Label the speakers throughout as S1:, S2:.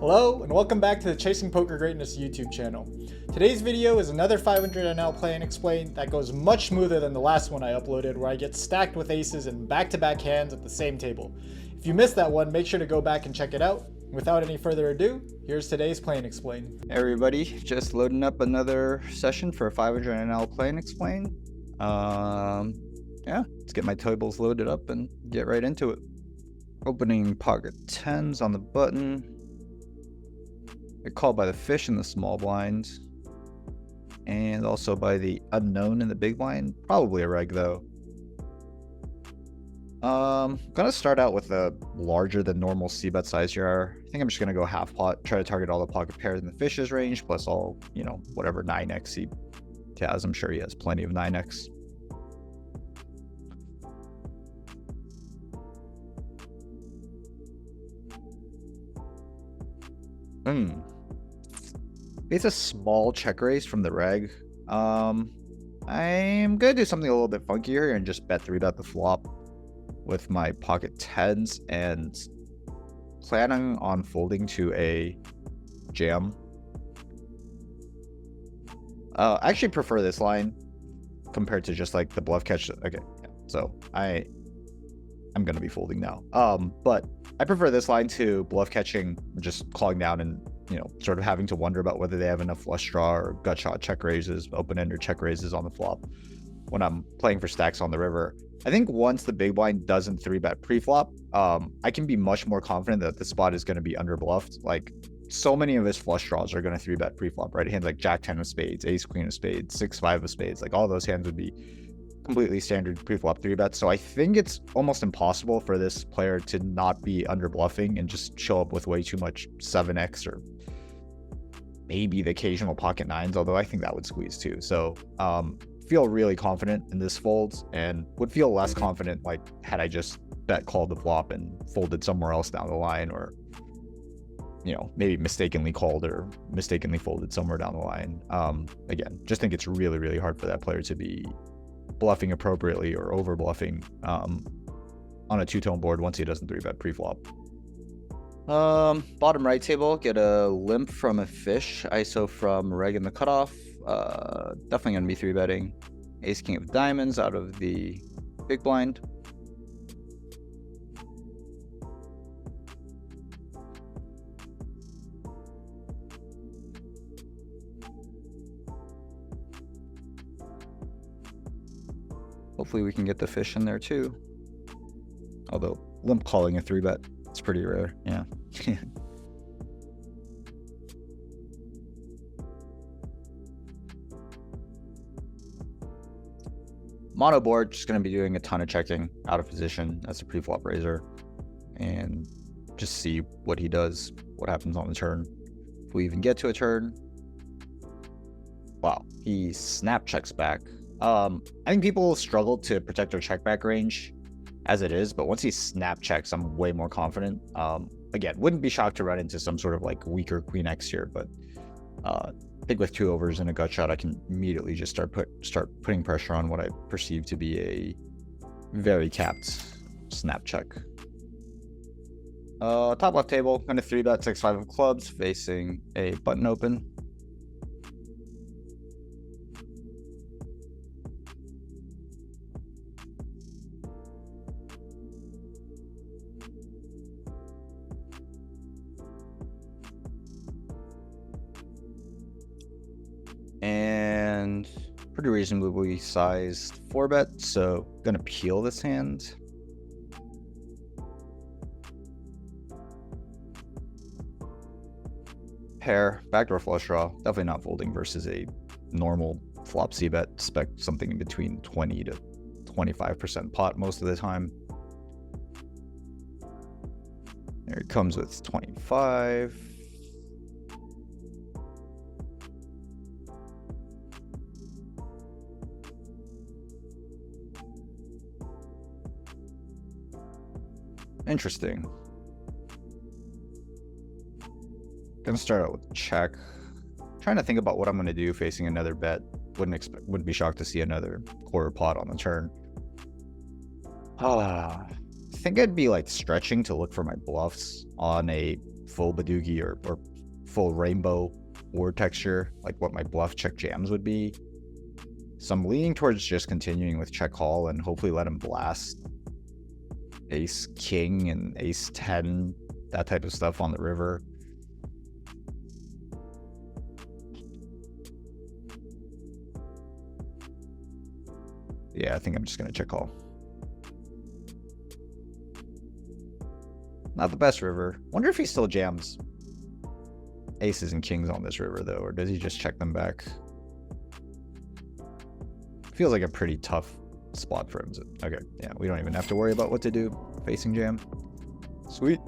S1: Hello and welcome back to the Chasing Poker Greatness YouTube channel. Today's video is another 500 NL play and explain that goes much smoother than the last one I uploaded where I get stacked with aces and back-to-back hands at the same table. If you missed that one, make sure to go back and check it out. Without any further ado, here's today's play and explain.
S2: Hey everybody, just loading up another session for 500 NL play and explain. Yeah, let's get my tables loaded up and get right into it. Opening pocket tens on the button. Get called by the fish in the small blind. And also by the unknown in the big blind. Probably a reg though. Gonna start out with a larger than normal c-bet size here. I think I'm just gonna go half pot, try to target all the pocket pairs in the fish's range, plus all, whatever 9x he has. I'm sure he has plenty of 9x. It's a small check raise from the reg. I'm gonna do something a little bit funkier here and just bet 3-bet the flop with my pocket tens and planning on folding to a jam. I actually prefer this line compared to just like the bluff catch. Okay, yeah. So I'm gonna be folding now. But I prefer this line to bluff catching, just calling down and sort of having to wonder about whether they have enough flush draw or gut shot check raises, open-ender check raises on the flop when I'm playing for stacks on the river. I think once the big blind doesn't 3-bet pre-flop, I can be much more confident that the spot is going to be under bluffed. Like, so many of his flush draws are going to 3-bet pre-flop, right? Hands like Jack 10 of spades, Ace Queen of spades, 6-5 of spades, like all those hands would be completely standard pre-flop 3-bets. So I think it's almost impossible for this player to not be under bluffing and just show up with way too much 7x or maybe the occasional pocket nines, although I think that would squeeze too. So feel really confident in this fold and would feel less confident like had I just bet called the flop and folded somewhere else down the line, or maybe mistakenly called or mistakenly folded somewhere down the line. Again, just think it's really, really hard for that player to be bluffing appropriately or over bluffing on a two-tone board once he doesn't 3-bet pre-flop. Bottom right table, get a limp from a fish, ISO from reg in the cutoff. Definitely gonna be 3-betting. Ace king of diamonds out of the big blind. Hopefully we can get the fish in there too. Although limp calling a 3-bet, it's pretty rare, yeah. Mono board, just going to be doing a ton of checking out of position as a pre-flop raiser and just see what he does, what happens on the turn. If we even get to a turn. Wow, he snap checks back. I think people struggle to protect their check back range as it is, but once he snap checks, I'm way more confident. Again, wouldn't be shocked to run into some sort of like weaker queen X here, but I think with 2 overs and a gut shot, I can immediately just start putting pressure on what I perceive to be a very capped snap check. Top left table, gonna 3-bet 6-5 of clubs facing a button open. And pretty reasonably sized 4-bet, so gonna peel this hand. Pair, backdoor flush draw, definitely not folding versus a normal flop c-bet. Expect something in between 20 to 25% pot most of the time. There it comes with 25. Interesting. Gonna start out with check. Trying to think about what I'm gonna do facing another bet. Wouldn't be shocked to see another quarter pot on the turn. I think I'd be like stretching to look for my bluffs on a full Badoogie or full rainbow word texture, like what my bluff check jams would be. So I'm leaning towards just continuing with check call and hopefully let him blast ace king and ace 10, that type of stuff on the river. Yeah, I think I'm just gonna check call. Not the best river. Wonder if he still jams aces and kings on this river though, or does he just check them back? Feels like a pretty tough spot for him. Okay, yeah, we don't even have to worry about what to do. Facing jam. Sweet.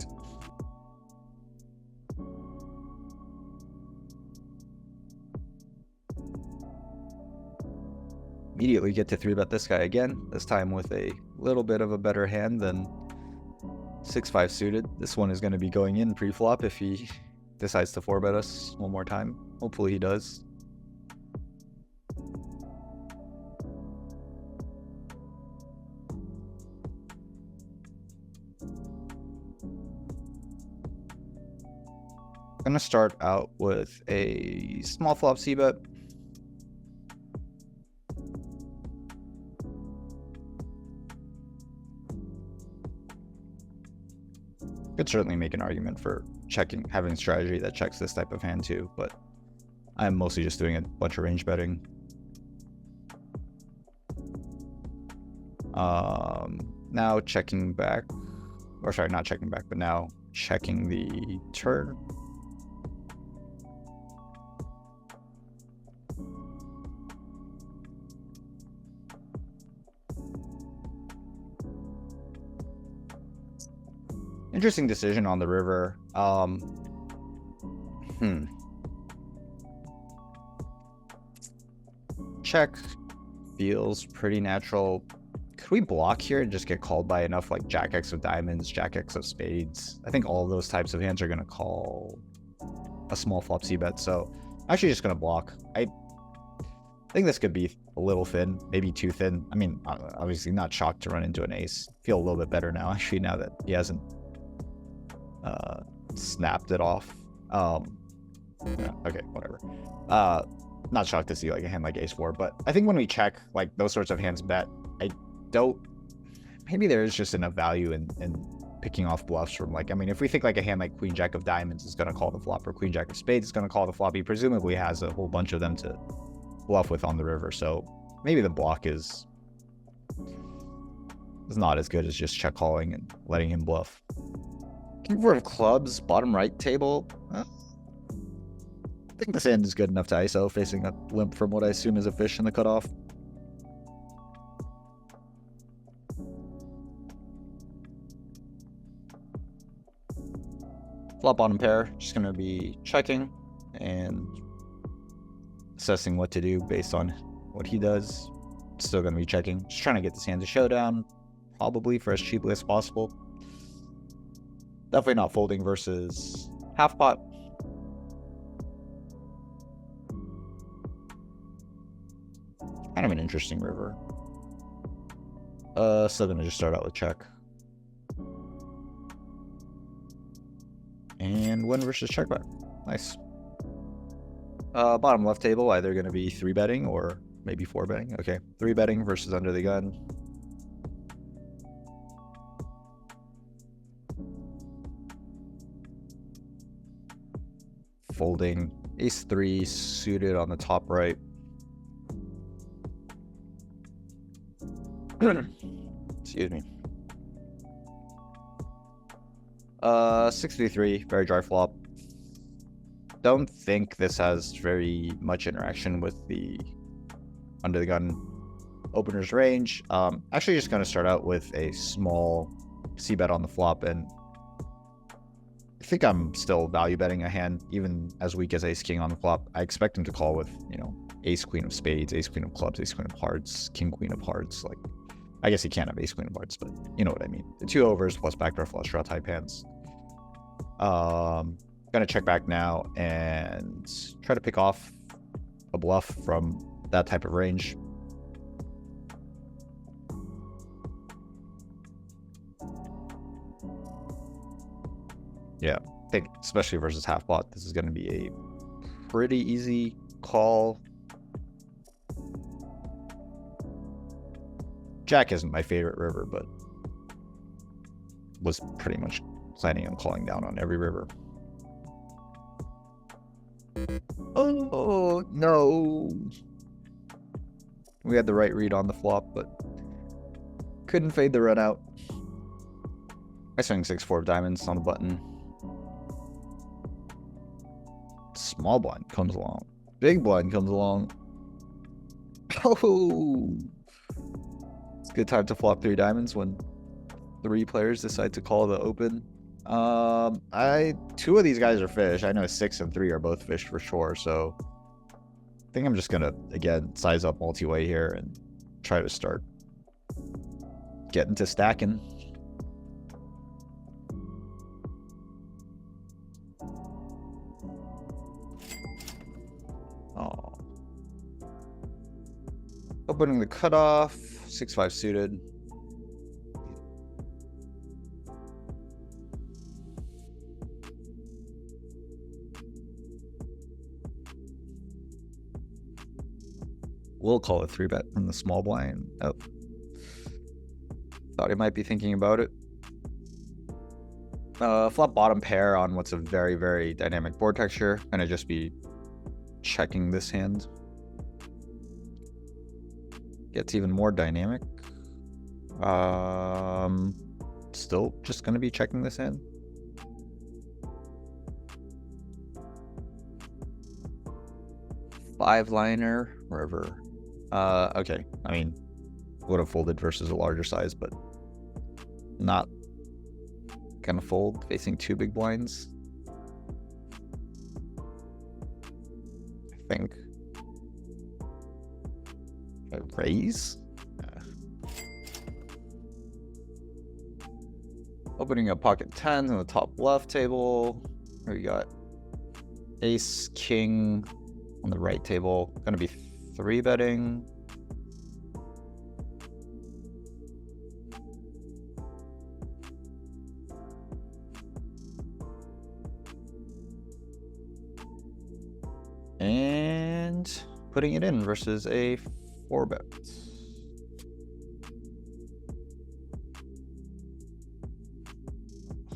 S2: Immediately get to 3-bet this guy again, this time with a little bit of a better hand than 6-5 suited. This one is going to be going in pre-flop if he decides to 4-bet us one more time. Hopefully he does. I'm going to start out with a small flop c-bet. Could certainly make an argument for checking, having a strategy that checks this type of hand too, but I'm mostly just doing a bunch of range betting. Now checking back, or sorry, not checking back, but now checking the turn. Interesting decision on the river. Check feels pretty natural. Could we block here and just get called by enough like Jack X of diamonds, Jack X of spades? I think all of those types of hands are going to call a small flop c-bet. So I'm actually just going to block. I think this could be a little thin, maybe too thin. I mean, obviously not shocked to run into an ace. Feel a little bit better now, actually, now that he hasn't snapped it off. Yeah, okay, whatever. Not shocked to see like a hand like ace 4, but I think when we check like those sorts of hands bet, I don't, maybe there is just enough value in picking off bluffs from like, I mean, if we think like a hand like queen jack of diamonds is going to call the flop, or queen jack of spades is going to call the flop, he presumably has a whole bunch of them to bluff with on the river. So maybe the block is not as good as just check calling and letting him bluff. King 4 of clubs, bottom right table. I think this hand is good enough to ISO, facing a limp from what I assume is a fish in the cutoff. Flop bottom pair, just going to be checking and assessing what to do based on what he does. Still going to be checking, just trying to get this hand to showdown, probably for as cheaply as possible. Definitely not folding versus half pot. Kind of an interesting river. Still gonna just start out with check. And win versus check back. Nice. Bottom left table, either gonna be 3-betting or maybe 4-betting. Okay, 3-betting versus under the gun. Folding ace 3 suited on the top right. Excuse me. 6-3, very dry flop. Don't think this has very much interaction with the under the gun opener's range. Actually just going to start out with a small c-bet on the flop, and I think I'm still value betting a hand, even as weak as ace king on the flop. I expect him to call with, you know, ace queen of spades, ace queen of clubs, ace queen of hearts, king queen of hearts. Like, I guess he can't have ace queen of hearts, but you know what I mean. The 2 overs plus backdoor flush draw type hands. Gonna check back now and try to pick off a bluff from that type of range. Yeah, think, especially versus half pot, this is going to be a pretty easy call. Jack isn't my favorite river, but was pretty much planning on calling down on every river. Oh, no. We had the right read on the flop, but couldn't fade the run out. I swing 6-4 of diamonds on the button. Small blind comes along. Big blind comes along. Oh! It's a good time to flop 3 diamonds when 3 players decide to call the open. 2 of these guys are fish. I know 6 and 3 are both fish for sure, so I think I'm just gonna, again, size up multi-way here and try to start getting to stacking. Oh. Opening the cutoff, 6-5 suited. We'll call it 3-bet from the small blind. Oh. Thought he might be thinking about it. Flop bottom pair on what's a very, very dynamic board texture. Gonna just be checking this hand. Gets even more dynamic. Still just gonna be checking this hand. Five liner river. Okay. I mean, would have folded versus a larger size, but not gonna fold facing 2 big blinds. I think. A raise? Opening up pocket 10s on the top left table. Here we got ace, king on the right table. Gonna be 3-betting. And putting it in versus a 4-bet.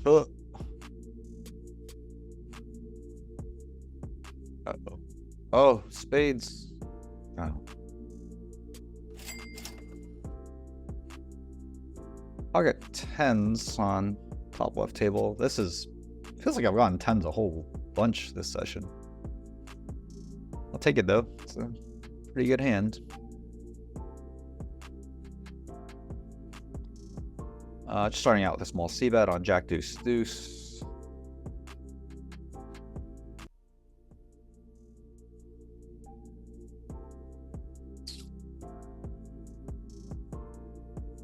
S2: Uh-oh. Oh, spades. Oh. Pocket 10s on top left table. This is, feels like I've gotten 10s a whole bunch this session. I'll take it though. It's a pretty good hand. Just starting out with a small c-bet on jack deuce deuce.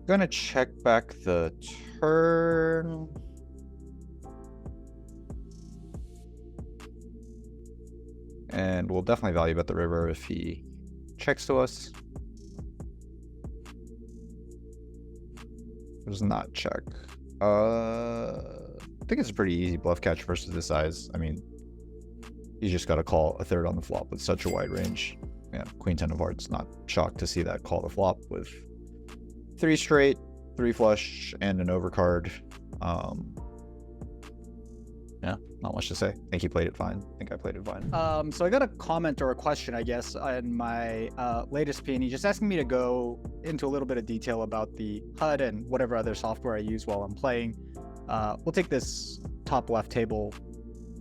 S2: Gonna check back the turn. And we'll definitely value bet the river if he checks to us. Does not check. I think it's a pretty easy bluff catch versus this size. I mean, he's just got to call a third on the flop with such a wide range. Yeah, queen 10 of hearts. Not shocked to see that call the flop with 3 straight, 3 flush, and an overcard. Yeah, not much to say. I think he played it fine. I think I played it fine.
S1: So I got a comment or a question, I guess, on my latest P&E, just asking me to go into a little bit of detail about the HUD and whatever other software I use while I'm playing. We'll take this top left table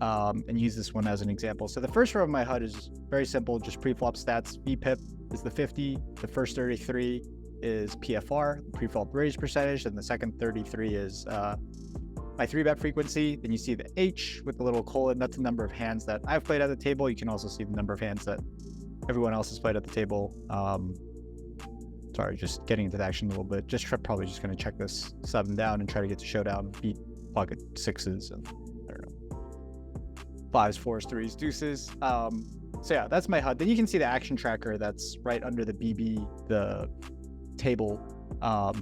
S1: and use this one as an example. So the first row of my HUD is very simple, just pre-flop stats. VPIP is the 50, the first 33 is PFR, pre-flop raise percentage, and the second 33 is my 3-bet frequency. Then you see the H with the little colon. That's the number of hands that I've played at the table. You can also see the number of hands that everyone else has played at the table. Sorry, just getting into the action a little bit. Probably just going to check this 7 down and try to get to showdown, beat pocket 6s and I don't know, 5s, 4s, 3s, deuces. So yeah, that's my HUD. Then you can see the action tracker that's right under the BB, the table.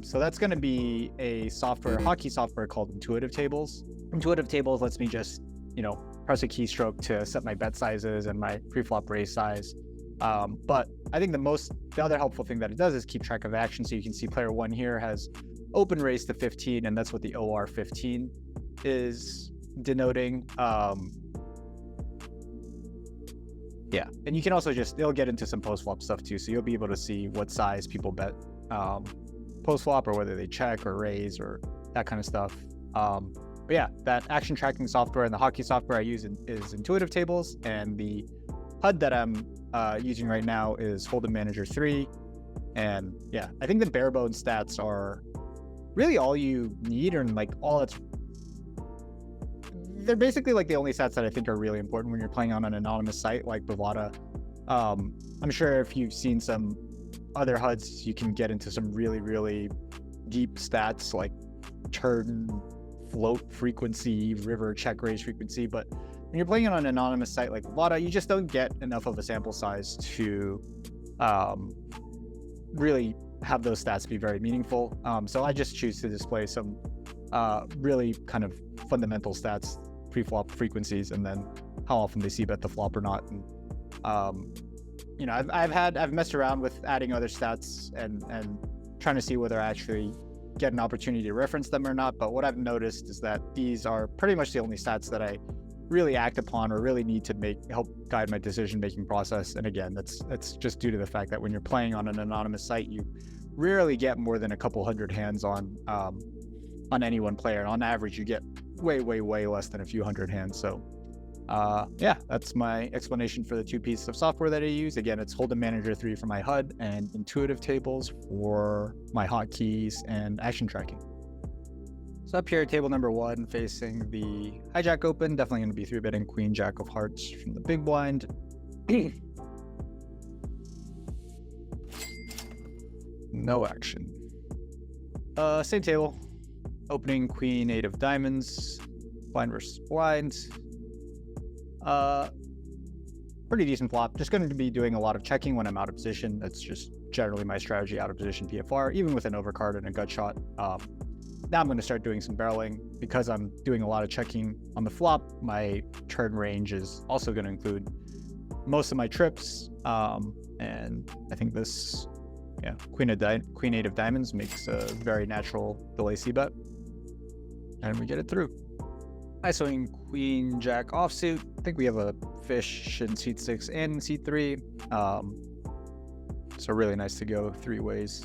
S1: So that's going to be a software, hockey software called Intuitive Tables. Intuitive Tables lets me just press a keystroke to set my bet sizes and my pre-flop raise size. But I think the other helpful thing that it does is keep track of action. So you can see player 1 here has open raise to 15, and that's what the OR 15 is denoting. Yeah, and you can also it'll get into some post-flop stuff too, so you'll be able to see what size people bet post-flop, or whether they check or raise or that kind of stuff. But yeah, that action tracking software and the hockey software I use is Intuitive Tables, and the HUD that I'm using right now is Hold'em Manager 3. And yeah, I think the bare bones stats are really all you need, or like they're basically like the only stats that I think are really important when you're playing on an anonymous site like Bovada. I'm sure if you've seen some other HUDs, you can get into some really, really deep stats like turn float frequency, river check raise frequency. But when you're playing on an anonymous site like Bovada, you just don't get enough of a sample size to really have those stats be very meaningful. So I just choose to display some really kind of fundamental stats, pre-flop frequencies, and then how often they see bet the flop or not. And I've messed around with adding other stats and trying to see whether I actually get an opportunity to reference them or not. But what I've noticed is that these are pretty much the only stats that I really act upon or really need to help guide my decision-making process. And again, that's just due to the fact that when you're playing on an anonymous site, you rarely get more than a couple hundred hands on any one player. On average, you get way, way, way less than a few hundred hands. So yeah, that's my explanation for the two pieces of software that I use. Again, it's Hold'em Manager 3 for my HUD and Intuitive Tables for my hotkeys and action tracking. So up here, table number 1, facing the hijack open, definitely going to be 3-betting Queen Jack of Hearts from the big blind. No action. Same table, opening Queen 8 of Diamonds, blind versus blind. Pretty decent flop. Just going to be doing a lot of checking when I'm out of position. That's just generally my strategy, out of position PFR, even with an overcard and a gut shot. Now I'm going to start doing some barreling because I'm doing a lot of checking on the flop. My turn range is also going to include most of my trips. And I think this, Queen 8 of Diamonds makes a very natural delay c-bet. And we get it through. ISOing Queen Jack offsuit. I think we have a fish in seat 6 and in seat 3. So really nice to go 3 ways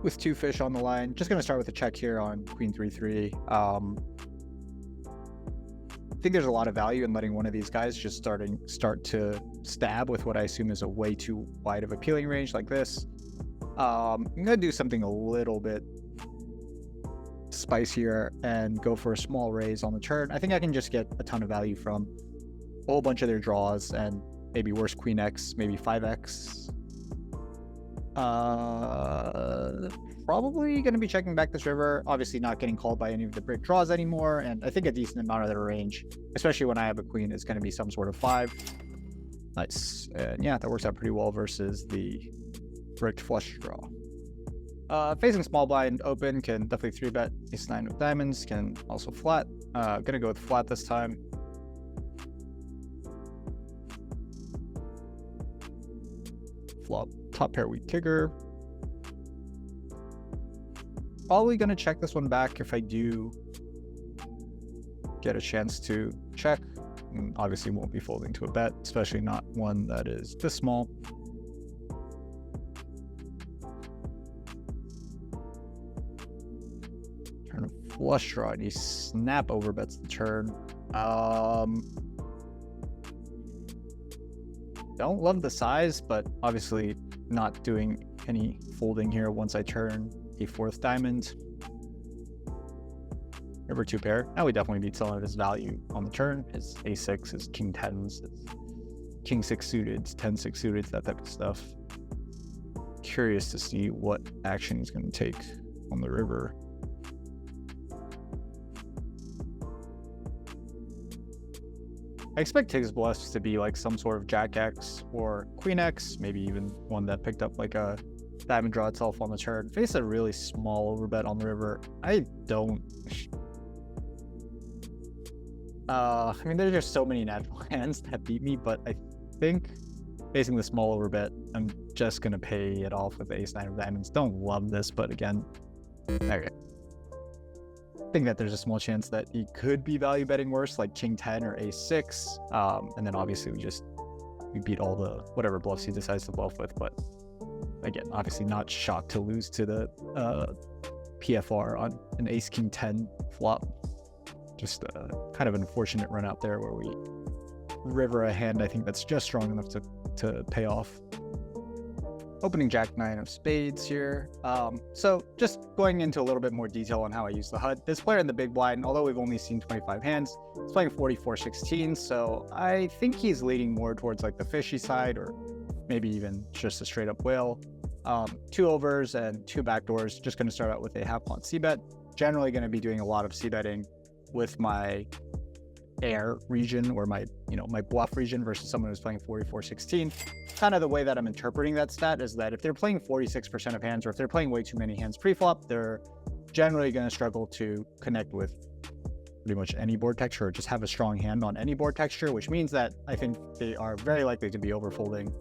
S1: with 2 fish on the line. Just going to start with a check here on Queen 3-3. I think there's a lot of value in letting one of these guys just start to stab with what I assume is a way too wide of appealing range like this. I'm going to do something a little bit spicier and go for a small raise on the turn. I think I can just get a ton of value from a whole bunch of their draws and maybe worse Queen X, maybe 5X. Probably going to be checking back this river, obviously not getting called by any of the brick draws anymore, and I think a decent amount of their range, especially when I have a queen, is going to be some sort of 5. Nice. And yeah, that works out pretty well versus the bricked flush draw. Facing small blind open, can definitely 3-bet ace 9 of diamonds, can also flat. Gonna go with flat this time. Flop top pair weak kicker. Probably gonna check this one back if I do get a chance to check. And obviously won't be folding to a bet, especially not one that is this small. Turn a flush draw and he snap over bets the turn. Don't love the size, but obviously not doing any folding here once I turn a 4th diamond. River 2 pair. Now we definitely beat some of his value on the turn. His a6, his king 10s, his king 6 suited, 10-6 suited, that type of stuff. Curious to see what action he's going to take on the river. I expect his bluffs to be like some sort of Jack X or Queen X, maybe even one that picked up like a diamond draw itself on the turn. Face a really small overbet on the river. I don't
S3: I mean, there's just so many natural hands that beat me, but I think facing the small overbet, I'm just gonna pay it off with ace nine of diamonds. Don't love this, but again, okay. I think that there's a small chance that he could be value betting worse, like king 10 or ace 6. And then obviously we beat all the whatever bluffs he decides to bluff with. But again, obviously not shocked to lose to the PFR on an ace king 10 flop. Just kind of an unfortunate run out there where we river a hand I think that's just strong enough to pay off. Opening jack 9 of spades here. So just going into a little bit more detail on how I use the HUD. This player in the big blind, although we've only seen 25 hands, he's playing 44-16, so I think he's leaning more towards like the fishy side or maybe even just a straight up whale. 2 overs and 2 backdoors, just going to start out with a half pot c-bet. Generally going to be doing a lot of c-betting with my air region or my bluff region versus someone who's playing 44-16. Kind of the way that I'm interpreting that stat is that if they're playing 46% of hands or if they're playing way too many hands pre-flop, they're generally going to struggle to connect with pretty much any board texture or just have a strong hand on any board texture, which means that I think they are very likely to be overfolding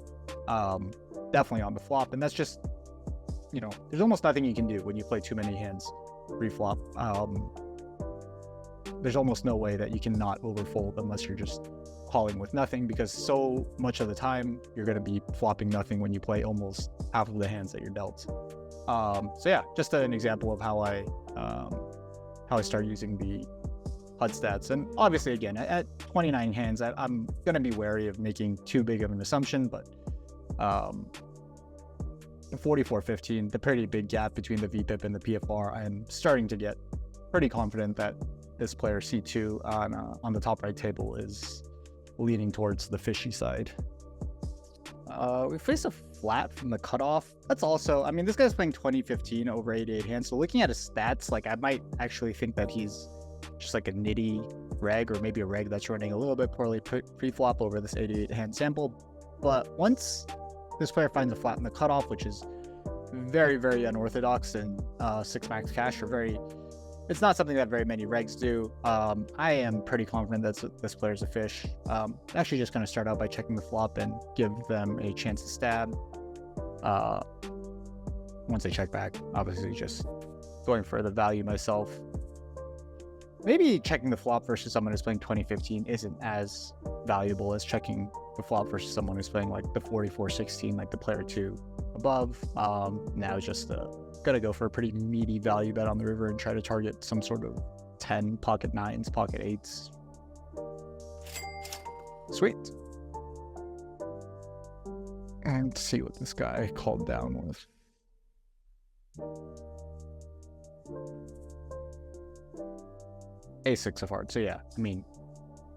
S3: definitely on the flop. And that's just, there's almost nothing you can do when you play too many hands pre-flop. There's almost no way that you can not overfold unless you're just calling with nothing, because so much of the time you're going to be flopping nothing when you play almost half of the hands that you're dealt. So yeah, just an example of how I start using the HUD stats. And obviously, again, at 29 hands, I'm going to be wary of making too big of an assumption, but 44-15, the pretty big gap between the VPIP and the PFR, I'm starting to get pretty confident that this player C2 on the top right table is leaning towards the fishy side. We face a flat from the cutoff. That's also, I mean, this guy's playing 20-15 over 88 hands. So looking at his stats, like I might actually think that he's just like a nitty reg, or maybe a reg that's running a little bit poorly pre-flop over this 88 hand sample. But once this player finds a flat in the cutoff, which is very, very unorthodox and 6 max cash, or it's not something that very many regs do. I am pretty confident that this player's a fish. Actually just going to start out by checking the flop and give them a chance to stab. Once they check back, obviously just going for the value myself. Maybe checking the flop versus someone who's playing 20-15 isn't as valuable as checking the flop versus someone who's playing like the 44-16, like the player 2 above. Now just gonna go for a pretty meaty value bet on the river and try to target some sort of 10 pocket 9s, pocket 8s. Sweet. And see what this guy called down with. A6 of hearts. So yeah, I mean,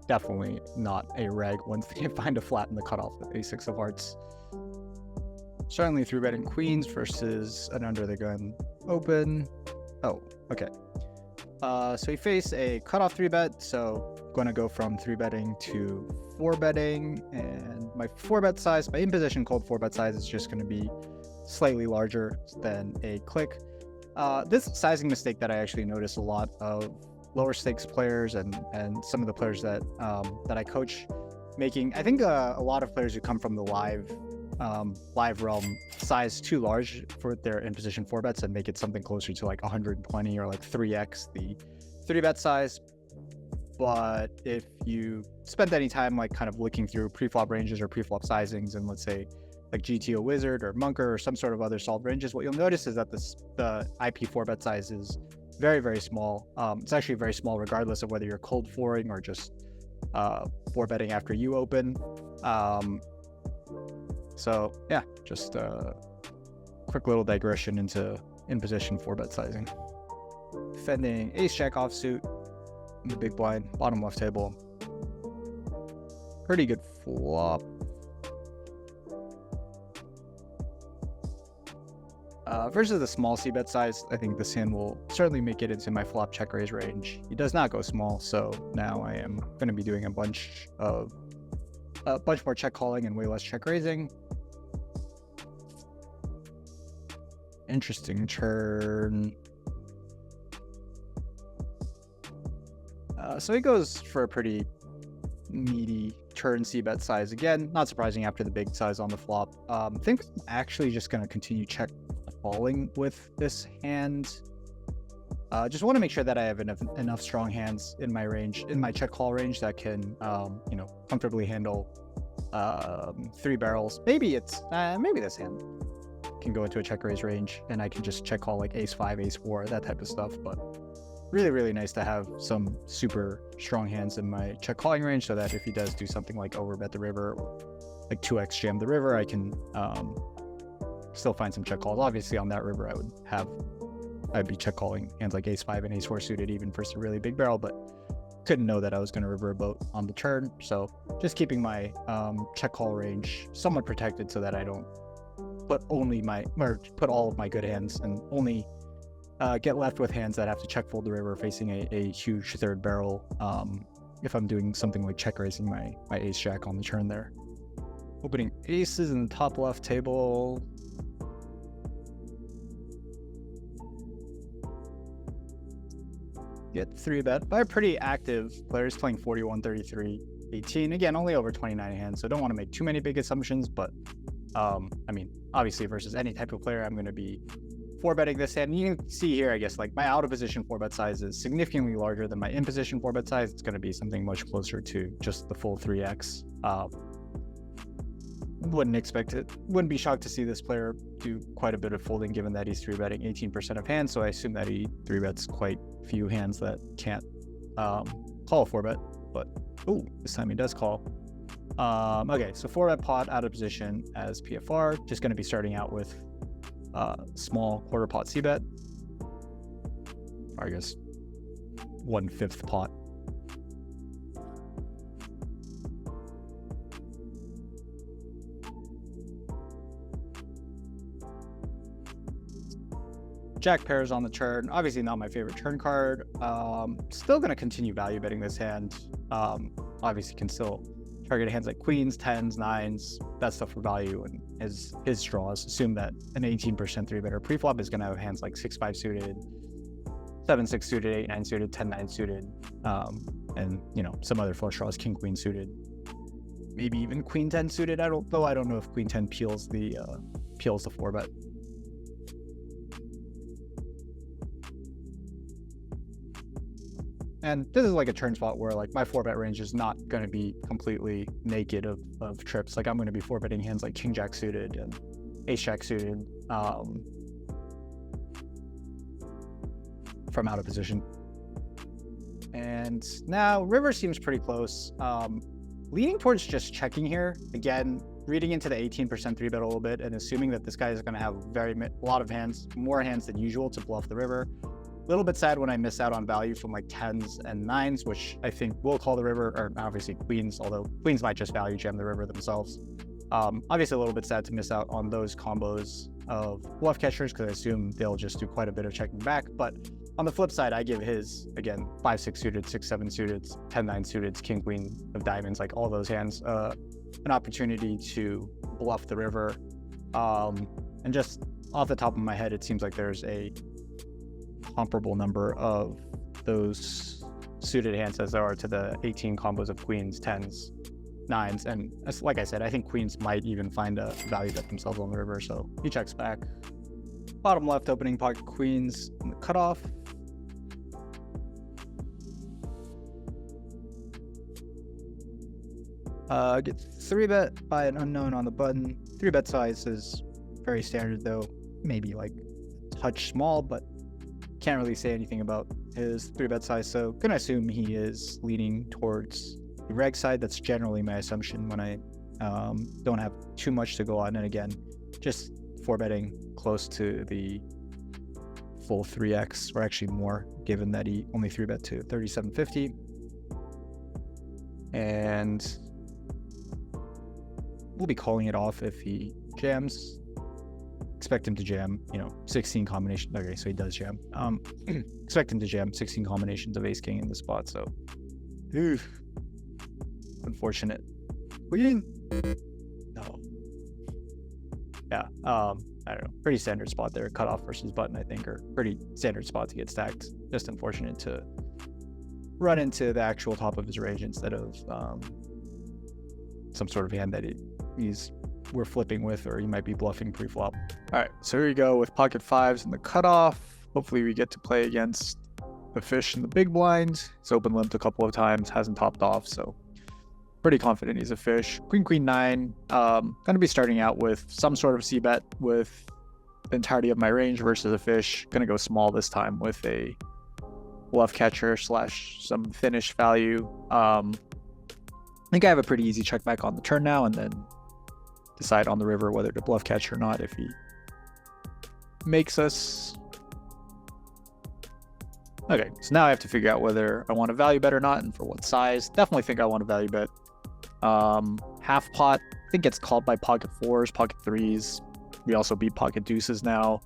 S3: definitely not a reg once they find a flat in the cutoff with A6 of hearts. Certainly 3-betting queens versus an under the gun open. Oh, okay. So we face a cutoff 3-bet, so I'm going to go from 3-betting to 4-betting, and my 4-bet size, my in-position cold 4-bet size is just going to be slightly larger than a click. This sizing mistake that I actually notice a lot of lower stakes players and some of the players that I coach making. I think a lot of players who come from the live realm size too large for their in position 4-bets and make it something closer to like 120 or like 3x the 3-bet size. But if you spend any time like kind of looking through pre-flop ranges or pre-flop sizings, and let's say like GTO Wizard or Munker or some sort of other solved ranges, what you'll notice is that the IP 4-bet size is very, very small. It's actually very small regardless of whether you're cold 4ing or just 4-betting after you open. So yeah, just a quick little digression into in-position 4-bet sizing. Defending ace-jack offsuit in the big blind, bottom left table. Pretty good flop. Versus the small c-bet size, I think this hand will certainly make it into my flop check raise range. He does not go small, so now I am going to be doing a bunch more check calling and way less check raising. Interesting turn. So he goes for a pretty meaty turn c-bet size again. Not surprising after the big size on the flop. I think I'm actually just going to continue check calling with this hand. Just want to make sure that I have enough strong hands in my range, in my check call range, that can, you know, comfortably handle 3 barrels. Maybe it's maybe this hand can go into a check raise range, and I can just check call like ace 5, ace 4, that type of stuff. But really nice to have some super strong hands in my check calling range, so that if he does do something like overbet the river or like 2x jam the river, I can still find some check calls. Obviously on that river I'd be check calling hands like ace 5 and ace 4 suited even for some really big barrel, but couldn't know that I was going to river a boat on the turn. So just keeping my check call range somewhat protected, so that I don't put all of my good hands and only get left with hands that have to check fold the river facing a huge third barrel if I'm doing something like check raising my ace jack on the turn there. Opening aces in the top left table. Get 3-bet by a pretty active players playing 41, 33, 18. Again, only over 29 hands, so don't want to make too many big assumptions, but I mean, obviously versus any type of player, I'm going to be 4-betting this hand. And you can see here, I guess, like my out of position 4-bet size is significantly larger than my in position 4-bet size. It's going to be something much closer to just the full 3x. Wouldn't expect it. Wouldn't be shocked to see this player do quite a bit of folding, given that he's 3-betting 18% of hands. So I assume that he 3-bets quite few hands that can't call a 4-bet. But oh, this time he does call. Okay, so 4-bet pot out of position as PFR. Just going to be starting out with small quarter pot c-bet. Or I guess 1/5 pot. Jack pairs on the turn. Obviously not my favorite turn card. Still going to continue value betting this hand. Obviously can still target hands like queens, 10s, 9s, that stuff for value, and his draws. Assume that an 18% 3-better preflop is going to have hands like 6-5 suited, 7-6 suited, 8-9 suited, 10-9 suited, and you know, some other flush draws, king queen suited, maybe even queen 10 suited. I don't know if queen 10 peels the 4-bet. And this is like a turn spot where like my 4-bet range is not going to be completely naked of trips. Like I'm going to be 4-betting hands like king jack suited and ace jack suited from out of position. And now river seems pretty close. Leaning towards just checking here. Again, reading into the 18% 3-bet a little bit and assuming that this guy is going to have a lot of hands, more hands than usual to bluff the river. A little bit sad when I miss out on value from like 10s and 9s, which I think will call the river, or obviously queens, although queens might just value jam the river themselves. Obviously a little bit sad to miss out on those combos of bluff catchers, because I assume they'll just do quite a bit of checking back. But on the flip side, I give his, again, 5-6 suited, 6-7 suited, 10-9 suited, king queen of diamonds, like all those hands, an opportunity to bluff the river. And just off the top of my head, it seems like there's a comparable number of those suited hands as there are to the 18 combos of queens, 10s, 9s, and like I said, I think queens might even find a value bet themselves on the river, so he checks back. Bottom left opening pocket queens in the cutoff. Gets 3-bet by an unknown on the button. 3-bet size is very standard though, maybe like a touch small, but can't really say anything about his 3-bet size, so gonna assume he is leaning towards the reg side. That's generally my assumption when I don't have too much to go on, and again, just 4-betting close to the full 3x, or actually more, given that he only 3-bet to 3750. And we'll be calling it off if he jams. Expect him to jam, 16 combination. Okay, so he does jam. Expect him to jam 16 combinations of ace king in the spot. So, unfortunate. We didn't. No. Yeah. I don't know. Pretty standard spot there. Cutoff versus button, I think, or pretty standard spot to get stacked. Just unfortunate to run into the actual top of his range instead of some sort of hand that we're flipping with, or he might be bluffing pre-flop. All right, so here we go with pocket fives and the cutoff. Hopefully we get to play against the fish in the big blind. He's open limped a couple of times, hasn't topped off, so pretty confident he's a fish. Queen, queen, nine. Gonna be starting out with some sort of c-bet with the entirety of my range versus a fish. Gonna go small this time with a bluff catcher / some finish value. I think I have a pretty easy check back on the turn now, and then decide on the river whether to bluff catch or not if he makes us. Okay, so now I have to figure out whether I want to value bet or not, and for what size. Definitely think I want to value bet. Half pot, I think gets called by pocket fours, pocket threes. We also beat pocket deuces now.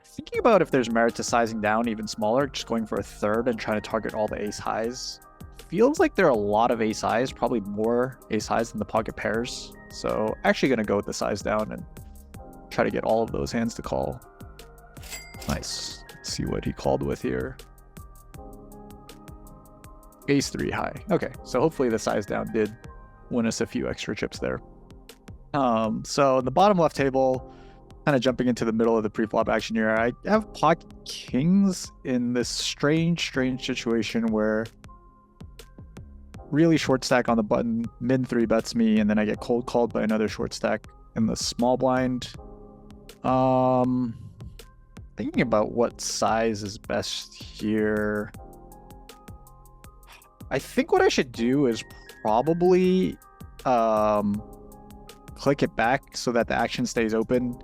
S3: Thinking about if there's merit to sizing down even smaller, just going for a third and trying to target all the ace highs. Feels like there are a lot of ace highs, probably more ace highs than the pocket pairs. So actually gonna go with the size down and try to get all of those hands to call. Nice. Let's see what he called with here. Ace 3 high. Okay, so hopefully the size down did win us a few extra chips there. So in the bottom left table, kind of jumping into the middle of the pre-flop action here, I have pocket kings in this strange situation where really short stack on the button, min 3 bets me, and then I get cold called by another short stack in the small blind. Thinking about what size is best here. I think what I should do is probably click it back so that the action stays open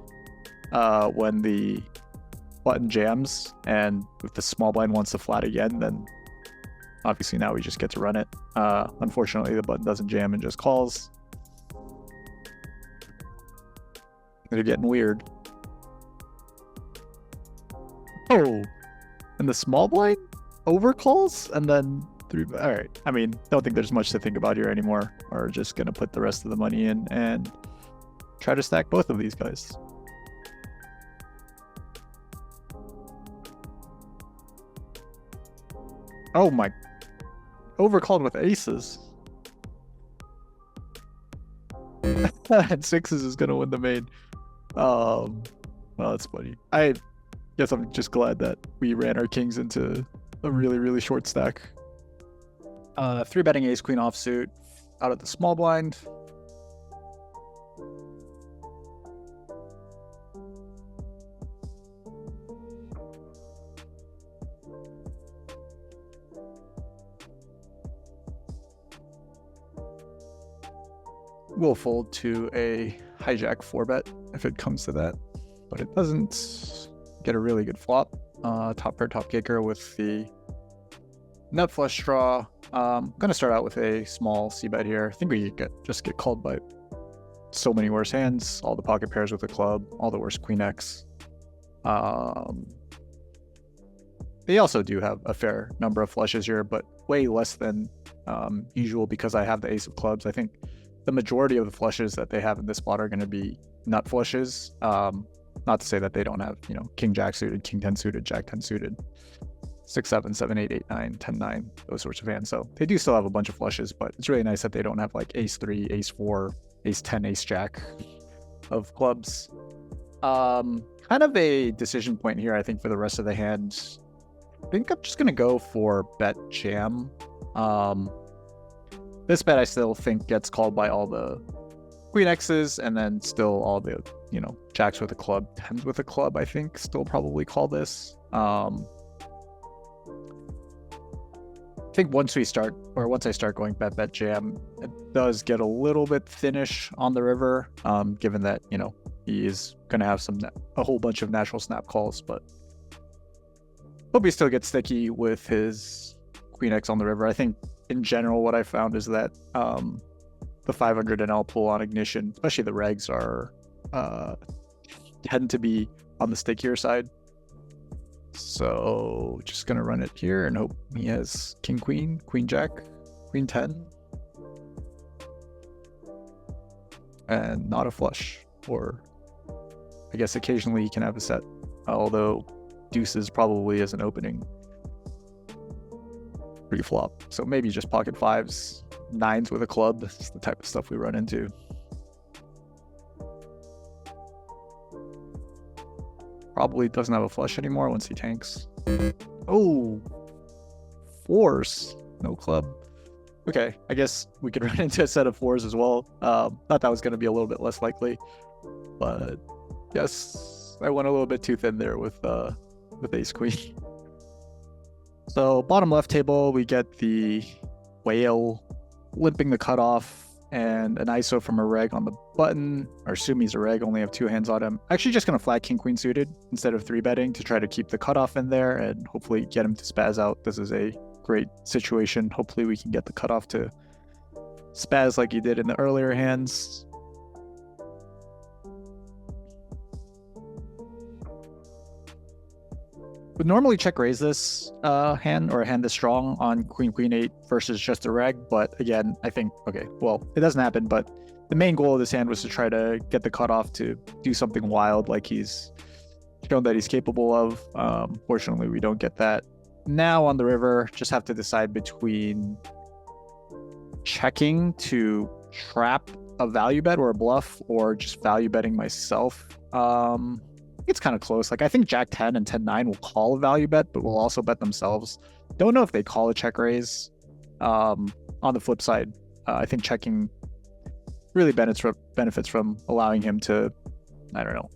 S3: when the button jams, and if the small blind wants to flat again, then obviously now we just get to run it. Unfortunately, the button doesn't jam and just calls. They're getting weird. Oh, and the small blind overcalls and then three. All right. I mean, don't think there's much to think about here anymore. We're just gonna put the rest of the money in and try to stack both of these guys. Oh my! Overcalled with aces. And sixes is gonna win the main. Well, that's funny. I guess I'm just glad that we ran our kings into a really short stack. 3-betting ace queen offsuit out of the small blind. We'll fold to a hijack 4-bet if it comes to that, but it doesn't. Get a really good flop. Top pair, top kicker with the nut flush draw. I'm gonna start out with a small c-bet here. I think we just get called by so many worse hands. All the pocket pairs with a club, all the worst queen X. They also do have a fair number of flushes here, but way less than usual because I have the ace of clubs. I think the majority of the flushes that they have in this spot are going to be nut flushes. Not to say that they don't have, king jack suited, king 10 suited, jack 10 suited, 6 7 7 8 8 9 10 9, those sorts of hands. So they do still have a bunch of flushes, but it's really nice that they don't have like ace 3, ace 4, ace 10, ace jack of clubs. Kind of a decision point here, I think, for the rest of the hand. I think I'm just gonna go for bet jam. This bet I still think gets called by all the queen X's, and then still all the jacks with a club, 10s with a club, I think still probably call this. I think once I start going bet jam, it does get a little bit thinnish on the river, given that he is gonna have a whole bunch of natural snap calls, but hope he still gets sticky with his queen X on the river. I think in general what I found is that the 500 NL pool on ignition, especially the regs, are tend to be on the stickier side. So just gonna run it here and hope he has king queen, queen jack, queen 10, and not a flush. Or I guess occasionally he can have a set, although deuces probably is an opening pre-flop. So maybe just pocket fives, nines with a club. That's the type of stuff we run into. Probably doesn't have a flush anymore once he tanks. Oh, fours, no club. Okay, I guess we could run into a set of fours as well. Thought that was going to be a little bit less likely, but yes, I went a little bit too thin there with ace queen. So bottom left table, we get the whale limping the cutoff and an ISO from a reg on the button. Or assume he's a reg, only have two hands on him. Actually just going to flag king queen suited instead of 3-betting to try to keep the cutoff in there and hopefully get him to spaz out. This is a great situation. Hopefully we can get the cutoff to spaz like he did in the earlier hands. Would normally check raise this hand, or a hand this strong on queen queen 8 versus just a reg, but again I think, okay, well, it doesn't happen, but the main goal of this hand was to try to get the cutoff to do something wild like he's shown that he's capable of. Fortunately we don't get that. Now on the river, just have to decide between checking to trap a value bet or a bluff, or just value betting myself. It's kind of close. Like I think Jack 10 and 10-9 will call a value bet, but will also bet themselves. Don't know if they call a check raise. On the flip side, I think checking really benefits from allowing him to, I don't know,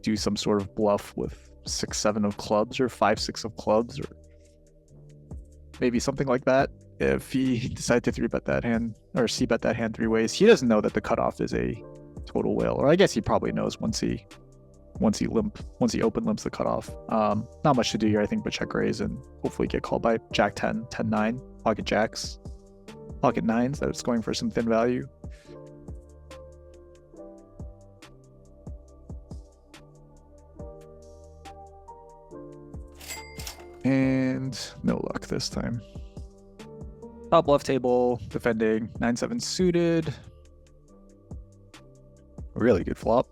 S3: do some sort of bluff with 6-7 of clubs or 5-6 of clubs, or maybe something like that. If he decides to 3-bet that hand or c-bet that hand 3 ways, he doesn't know that the cutoff is a total whale, or I guess he probably knows once he open limps the cutoff. Not much to do here, I think, but check raise and hopefully get called by Jack 10, 10-9, pocket jacks, pocket nines that's going for some thin value. And no luck this time. Top left table, defending 9-7 suited. Really good flop.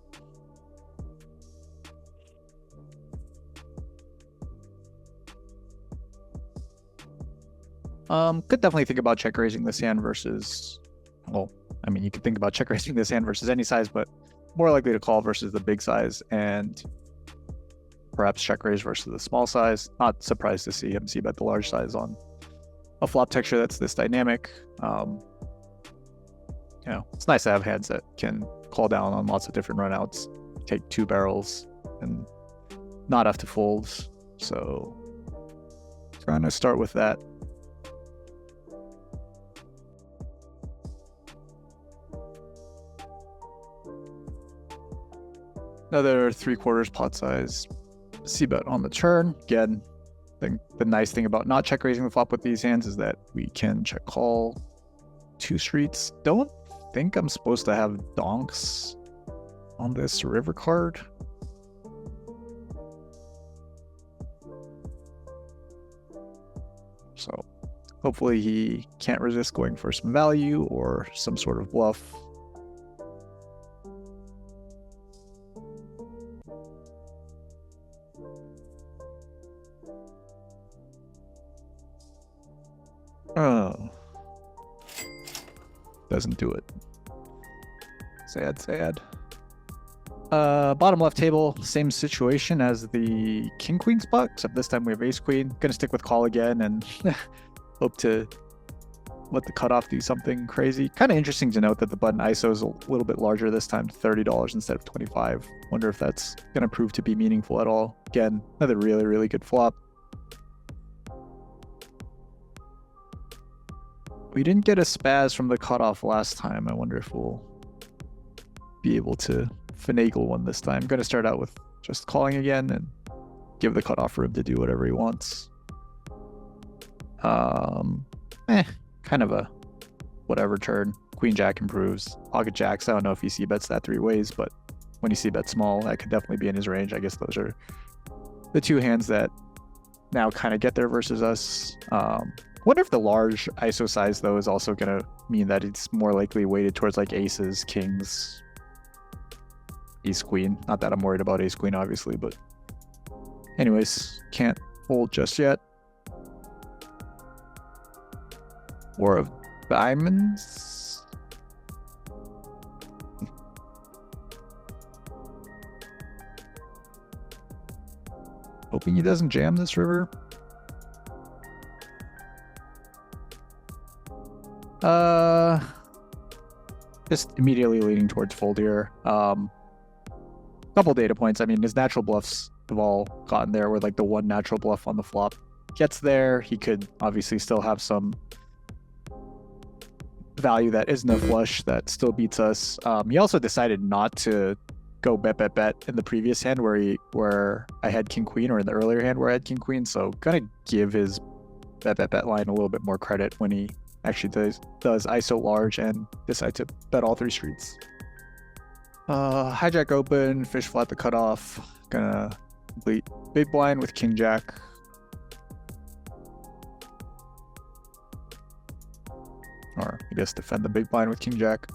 S3: Could definitely think about check raising this hand versus, well, I mean, you could think about check raising this hand versus any size, but more likely to call versus the big size, and perhaps check raise versus the small size. Not surprised to see him c-bet the large size on a flop texture that's this dynamic. You know, it's nice to have hands that can call down on lots of different runouts, take 2 barrels, and not have to fold. So, trying to start with that. Another 3/4 pot size c-bet on the turn. Again, I think the nice thing about not check raising the flop with these hands is that we can check call 2 streets. Don't think I'm supposed to have donks on this river card. So hopefully he can't resist going for some value or some sort of bluff. Oh, doesn't do it. Sad. Bottom left table, same situation as the king queen spot, except this time we have ace queen. Gonna stick with call again and hope to let the cutoff do something crazy. Kind of interesting to note that the button ISO is a little bit larger this time, $30 instead of 25. Wonder if that's gonna prove to be meaningful at all. Again, another really good flop. We didn't get a spaz from the cutoff last time. I wonder if we'll be able to finagle one this time. I'm going to start out with just calling again and give the cutoff room to do whatever he wants. Kind of a whatever turn. Queen Jack improves. Pocket Jacks, I don't know if he c-bets that 3 ways, but when he c-bets small, that could definitely be in his range. I guess those are the 2 hands that now kind of get there versus us. Wonder if the large ISO size, though, is also going to mean that it's more likely weighted towards like aces, kings, ace queen. Not that I'm worried about ace queen, obviously, but anyways, can't fold just yet. Four of diamonds. Hoping he doesn't jam this river. Just immediately leaning towards fold here. Couple data points. I mean, his natural bluffs have all gotten there with like the one natural bluff on the flop gets there. He could obviously still have some value that isn't a flush that still beats us. He also decided not to go bet in the previous hand where I had king queen, or in the earlier hand where I had king queen. So gonna give his bet line a little bit more credit when he actually does ISO large and decide to bet all three streets. Hijack open, fish flat the cutoff. Gonna complete big blind with king jack. Or I guess defend the big blind with king jack.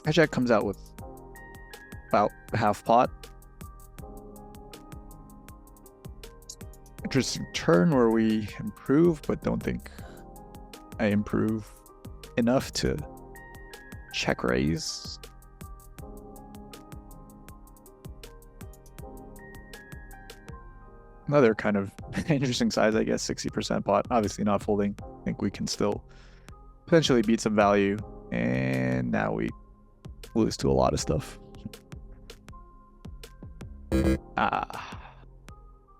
S3: Hijack comes out with about half pot. Interesting turn where we improve, but don't think I improve enough to check raise. Another kind of interesting size, I guess, 60% pot. Obviously not folding. I think we can still potentially beat some value. And now we lose to a lot of stuff.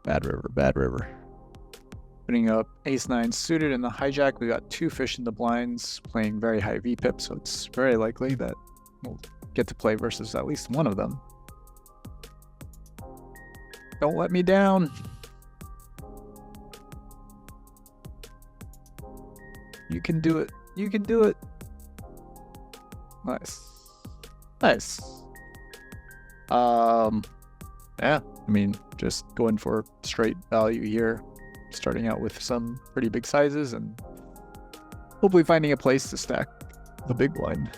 S3: Bad river. Putting up ace-9 suited in the hijack. We got two fish in the blinds, playing very high VPIP, so it's very likely that we'll get to play versus at least one of them. Don't let me down. You can do it. You can do it. Nice. Yeah, I mean, just going for straight value here, starting out with some pretty big sizes and hopefully finding a place to stack the big blind.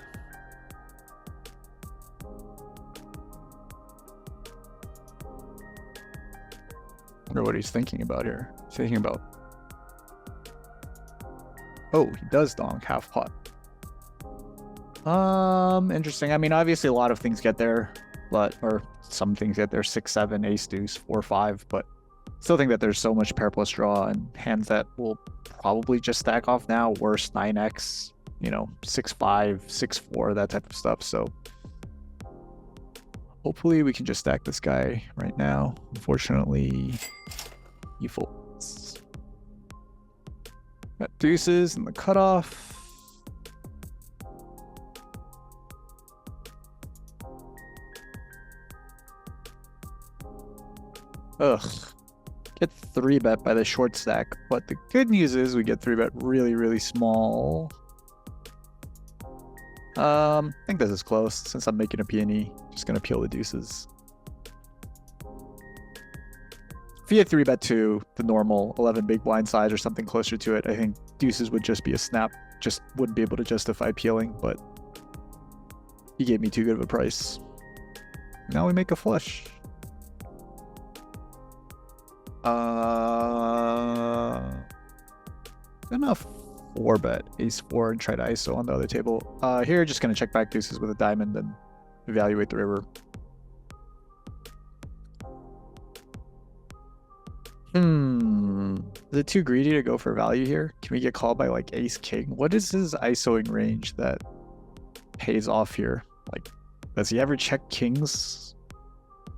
S3: Wonder what he's thinking about here. He's thinking about, oh, he does donk half pot. Interesting. I mean, obviously a lot of things get there, or some things get there 6, 7, ace deuce, 4, 5, but still think that there's so much pair plus draw and hands that will probably just stack off now. Worse 9x, 6, 5, 6, 4, that type of stuff. So hopefully we can just stack this guy right now. Unfortunately, he folds. Got deuces and the cutoff. Ugh. Get 3-bet by the short stack, but the good news is we get 3-bet really, really small. I think this is close. Since I'm making a peony, just gonna peel the deuces. If he had 3-bet to the normal 11 big blind size or something closer to it, I think deuces would just be a snap. Just wouldn't be able to justify peeling, but he gave me too good of a price. Now we make a flush. Enough 4-bet ace 4 and try to ISO on the other table. Here, just gonna check back deuces with a diamond and evaluate the river. Is it too greedy to go for value here? Can we get called by like ace king? What is his ISOing range that pays off here? Like, does he ever check kings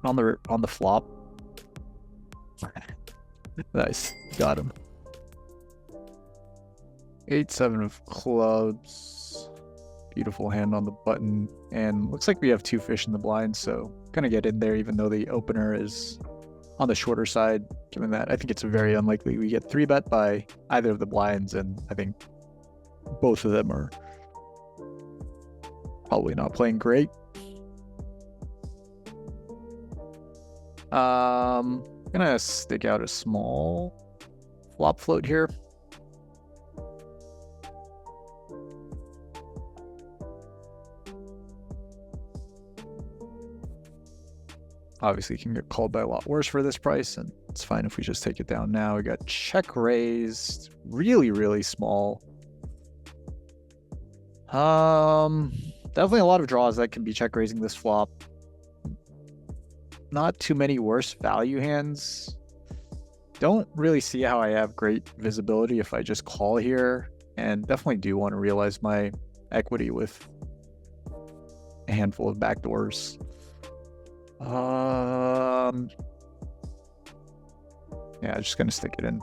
S3: on the flop? Nice, got him. 8-7 of clubs. Beautiful hand on the button, and looks like we have 2 fish in the blind, so gonna get in there even though the opener is on the shorter side. Given that, I think it's very unlikely we get 3-bet by either of the blinds, and I think both of them are probably not playing great. Gonna stick out a small flop float here. obviously can get called by a lot worse for this price, and it's fine if we just take it down now. We got check raised, really, really small. Definitely a lot of draws that can be check raising this flop. Not too many worse value hands. Don't really see how I have great visibility if I just call here, and definitely do want to realize my equity with a handful of backdoors. Yeah, just gonna stick it in.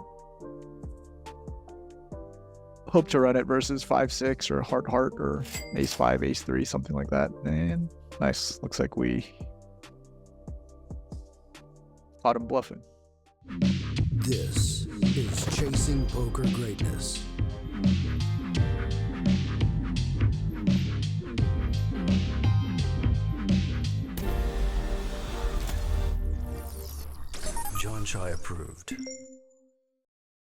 S3: Hope to run it versus 5-6 or heart or ace-5, ace-3, something like that. And nice. Looks like we caught him bluffing.
S4: This is Chasing Poker Greatness. John Chai approved.